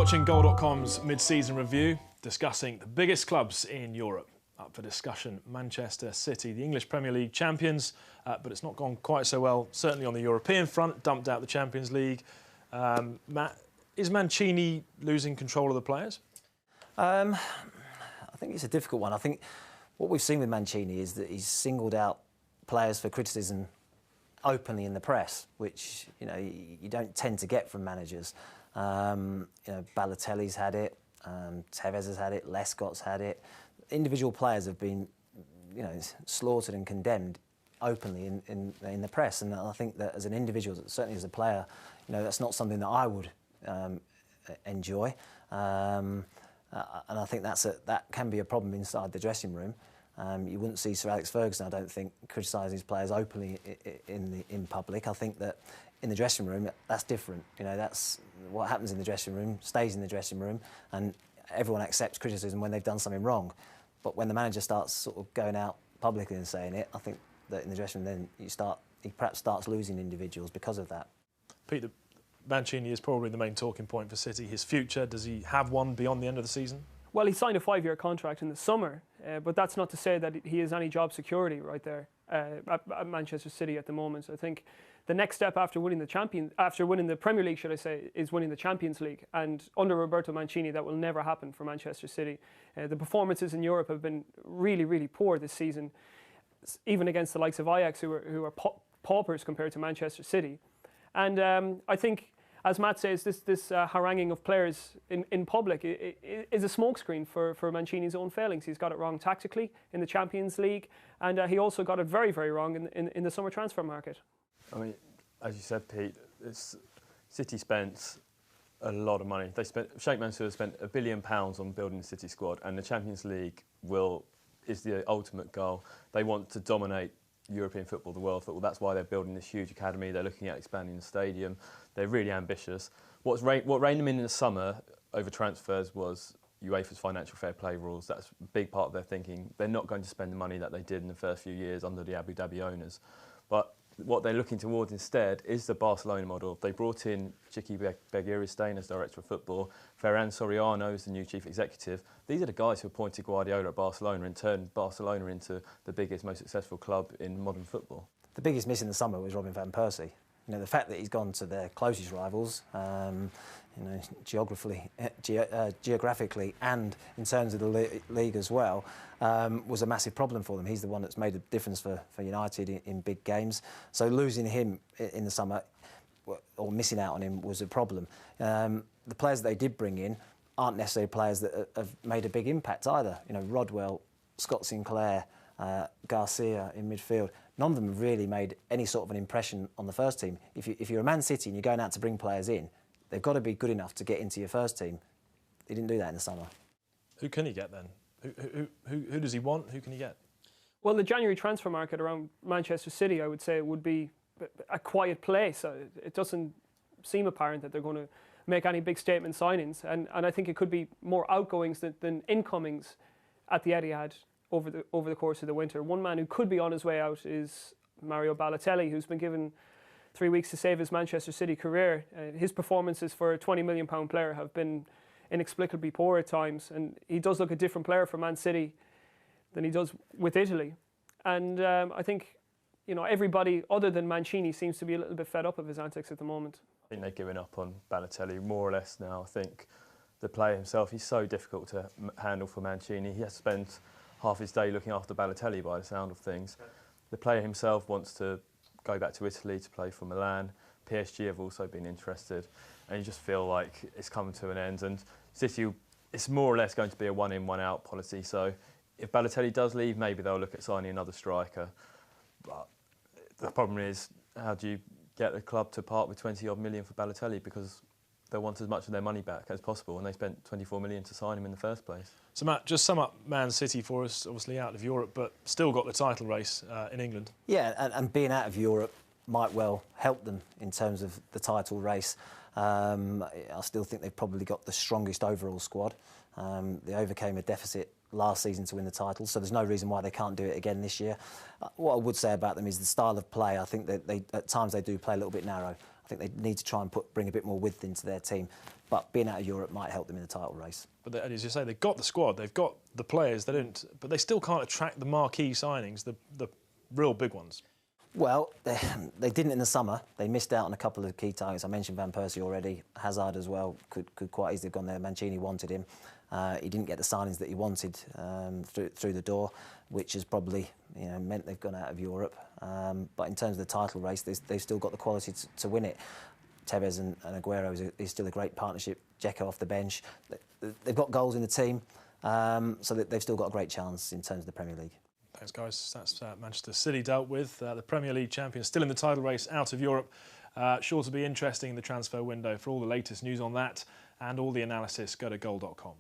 watching Goal.com's mid-season review, discussing the biggest clubs in Europe. Up for discussion, Manchester City, the English Premier League champions, but it's not gone quite so well, certainly on the European front, dumped out the Champions League. Matt, is Mancini losing control of the players? I think it's a difficult one. I think what we've seen with Mancini is that he's singled out players for criticism openly in the press, which you don't tend to get from managers. Balotelli's had it, Tevez has had it, Lescott's had it. Individual players have been, slaughtered and condemned openly in the press, and I think that as an individual, certainly as a player, that's not something that I would enjoy, and I think that can be a problem inside the dressing room. You wouldn't see Sir Alex Ferguson, I don't think, criticising his players openly in public. I think that in the dressing room, that's different. That's what happens in the dressing room, stays in the dressing room, and everyone accepts criticism when they've done something wrong. But when the manager starts sort of going out publicly and saying it, I think that in the dressing room then he perhaps starts losing individuals because of that. Pete, Mancini is probably the main talking point for City. His future, does he have one beyond the end of the season? Well, he signed a 5-year contract in the summer, but that's not to say that he has any job security right there at Manchester City at the moment. So I think the next step after winning the Premier League, should I say, is winning the Champions League. And under Roberto Mancini, that will never happen for Manchester City. The performances in Europe have been really, really poor this season, even against the likes of Ajax, who are paupers compared to Manchester City. And I think, as Matt says, this haranguing of players in public is a smokescreen for Mancini's own failings. He's got it wrong tactically in the Champions League, and he also got it very, very wrong in the summer transfer market. I mean, as you said, Pete, City spent a lot of money. Sheikh Mansour spent £1 billion on building the City squad, and the Champions League is the ultimate goal. They want to dominate European football, the world football. That's why they're building this huge academy. They're looking at expanding the stadium. They're really ambitious. What reined them in the summer over transfers was UEFA's financial fair play rules. That's a big part of their thinking. They're not going to spend the money that they did in the first few years under the Abu Dhabi owners. But what they're looking towards instead is the Barcelona model. They brought in Chiqui Begiristain as director of football. Ferran Soriano is the new chief executive. These are the guys who appointed Guardiola at Barcelona and turned Barcelona into the biggest, most successful club in modern football. The biggest miss in the summer was Robin van Persie. The fact that he's gone to their closest rivals, geographically and in terms of the league as well, was a massive problem for them. He's the one that's made a difference for United in big games. So losing him in the summer, or missing out on him, was a problem. The players that they did bring in aren't necessarily players that have made a big impact either. Rodwell, Scott Sinclair, Garcia in midfield. None of them have really made any sort of an impression on the first team. If you're a Man City and you're going out to bring players in, they've got to be good enough to get into your first team. He didn't do that in the summer. Who can he get then? Who does he want? Who can he get? Well, the January transfer market around Manchester City, I would say, would be a quiet place. It doesn't seem apparent that they're going to make any big statement signings, and I think it could be more outgoings than incomings at the Etihad over the course of the winter. One man who could be on his way out is Mario Balotelli, who's been given 3 weeks to save his Manchester City career. His performances for a £20 million player have been inexplicably poor at times, and he does look a different player for Man City than he does with Italy. And I think everybody other than Mancini seems to be a little bit fed up of his antics at the moment. I think they're giving up on Balotelli more or less now. I think the player himself, he's so difficult to handle for Mancini. He has spent half his day looking after Balotelli by the sound of things. The player himself wants to go back to Italy to play for Milan. PSG have also been interested, and you just feel like it's coming to an end. And City, it's more or less going to be a one-in, one-out policy. So if Balotelli does leave, maybe they'll look at signing another striker. But the problem is, how do you get a club to part with 20-odd million for Balotelli? Because they want as much of their money back as possible, and they spent 24 million to sign him in the first place. So Matt, just sum up Man City for us, obviously out of Europe, but still got the title race in England. Yeah, and being out of Europe might well help them in terms of the title race. I still think they've probably got the strongest overall squad. They overcame a deficit last season to win the title, so there's no reason why they can't do it again this year. What I would say about them is the style of play. I think that at times they do play a little bit narrow. I think they need to try and bring a bit more width into their team. But being out of Europe might help them in the title race. But as you say, they've got the squad, they've got the players, but they still can't attract the marquee signings, the real big ones. Well, they didn't in the summer. They missed out on a couple of key targets. I mentioned Van Persie already. Hazard as well could quite easily have gone there. Mancini wanted him. He didn't get the signings that he wanted through the door, which has probably meant they've gone out of Europe. But in terms of the title race, they've still got the quality to win it. Tevez and Aguero is still a great partnership. Dzeko off the bench. They've got goals in the team, so they've still got a great chance in terms of the Premier League. Thanks, guys. That's Manchester City dealt with. The Premier League champions still in the title race out of Europe. Sure to be interesting in the transfer window. For all the latest news on that and all the analysis, go to goal.com.